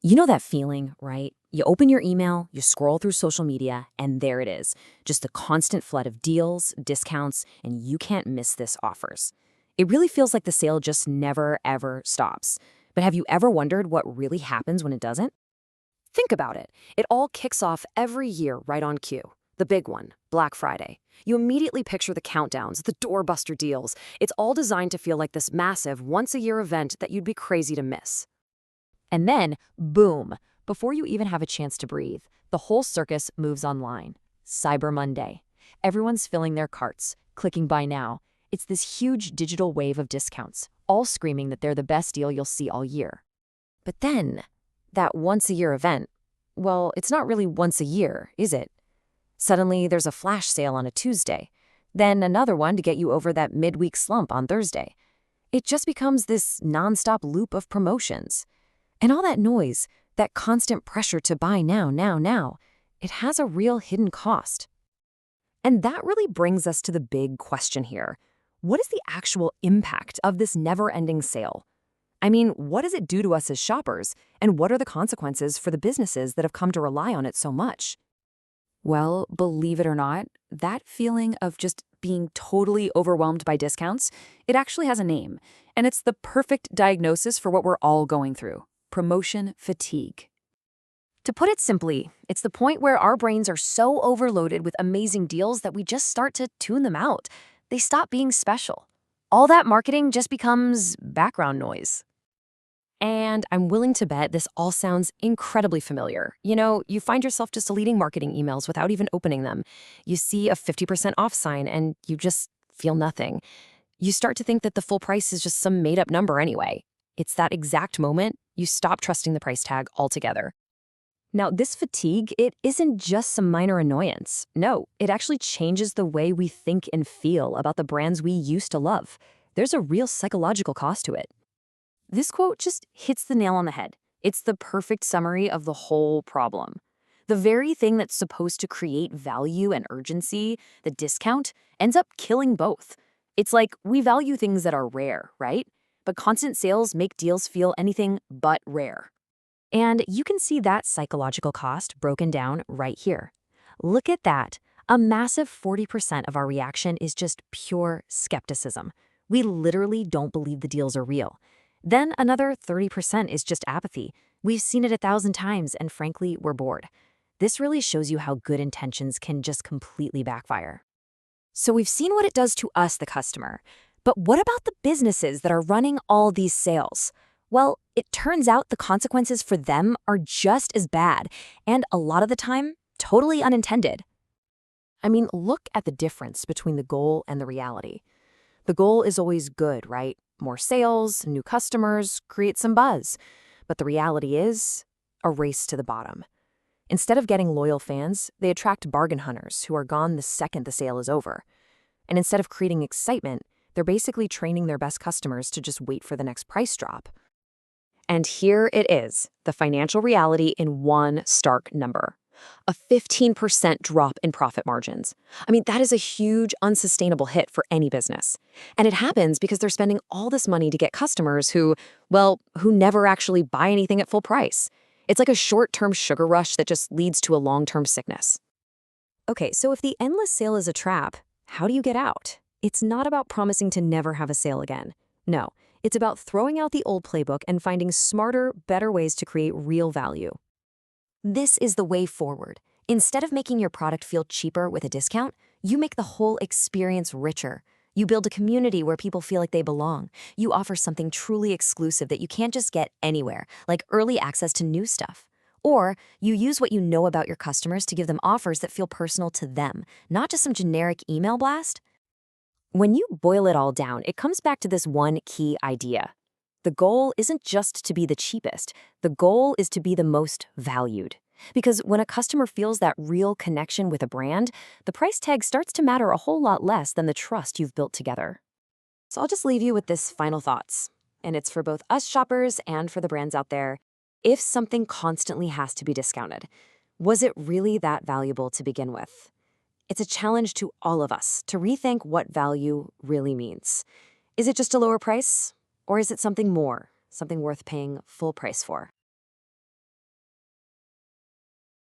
You know that feeling, right? You open your email, you scroll through social media, and there it is. Just a constant flood of deals, discounts, and you can't miss this offers. It really feels like the sale just never, ever stops. But have you ever wondered what really happens when it doesn't? Think about it. It all kicks off every year right on cue. The big one, Black Friday. You immediately picture the countdowns, the doorbuster deals. It's all designed to feel like this massive, once-a-year event that you'd be crazy to miss. And then, boom, before you even have a chance to breathe, the whole circus moves online. Cyber Monday. Everyone's filling their carts, clicking buy now. It's this huge digital wave of discounts, all screaming that they're the best deal you'll see all year. But then, that once-a-year event, well, it's not really once a year, is it? Suddenly, there's a flash sale on a Tuesday, then another one to get you over that midweek slump on Thursday. It just becomes this nonstop loop of promotions. And all that noise, that constant pressure to buy now, now, it has a real hidden cost. And that really brings us to the big question here. What is the actual impact of this never-ending sale? I mean, what does it do to us as shoppers, and what are the consequences for the businesses that have come to rely on it so much? Well, believe it or not, that feeling of just being totally overwhelmed by discounts, it actually has a name, and it's the perfect diagnosis for what we're all going through: promotion fatigue. To put it simply, it's the point where our brains are so overloaded with amazing deals that we just start to tune them out. They stop being special. All that marketing just becomes background noise. And I'm willing to bet this all sounds incredibly familiar. You find yourself just deleting marketing emails without even opening them. You see a 50% off sign and you just feel nothing. You start to think that the full price is just some made-up number anyway. It's that exact moment you stop trusting the price tag altogether. Now, this fatigue, it isn't just some minor annoyance. No, it actually changes the way we think and feel about the brands we used to love. There's a real psychological cost to it. This quote just hits the nail on the head. It's the perfect summary of the whole problem. The very thing that's supposed to create value and urgency, the discount, ends up killing both. It's like we value things that are rare, right? But constant sales make deals feel anything but rare. And you can see that psychological cost broken down right here. Look at that. A massive 40% of our reaction is just pure skepticism. We literally don't believe the deals are real. Then another 30% is just apathy. We've seen it 1,000 times, and frankly, we're bored. This really shows you how good intentions can just completely backfire. So we've seen what it does to us, the customer. But what about the businesses that are running all these sales? Well, it turns out the consequences for them are just as bad, and a lot of the time, totally unintended. I mean, look at the difference between the goal and the reality. The goal is always good, right? More sales, new customers, create some buzz. But the reality is a race to the bottom. Instead of getting loyal fans, they attract bargain hunters who are gone the second the sale is over. And instead of creating excitement, they're basically training their best customers to just wait for the next price drop. And here it is, the financial reality in one stark number. A 15% drop in profit margins. I mean, that is a huge, unsustainable hit for any business. And it happens because they're spending all this money to get customers who never actually buy anything at full price. It's like a short-term sugar rush that just leads to a long-term sickness. Okay, so if the endless sale is a trap, how do you get out? It's not about promising to never have a sale again. No, it's about throwing out the old playbook and finding smarter, better ways to create real value. This is the way forward. Instead of making your product feel cheaper with a discount, you make the whole experience richer. You build a community where people feel like they belong. You offer something truly exclusive that you can't just get anywhere, like early access to new stuff. Or you use what you know about your customers to give them offers that feel personal to them, not just some generic email blast. When you boil it all down, it comes back to this one key idea. The goal isn't just to be the cheapest. The goal is to be the most valued. Because when a customer feels that real connection with a brand, the price tag starts to matter a whole lot less than the trust you've built together. So I'll just leave you with this final thoughts. And it's for both us shoppers and for the brands out there. If something constantly has to be discounted, was it really that valuable to begin with? It's a challenge to all of us to rethink what value really means. Is it just a lower price? Or is it something more, something worth paying full price for?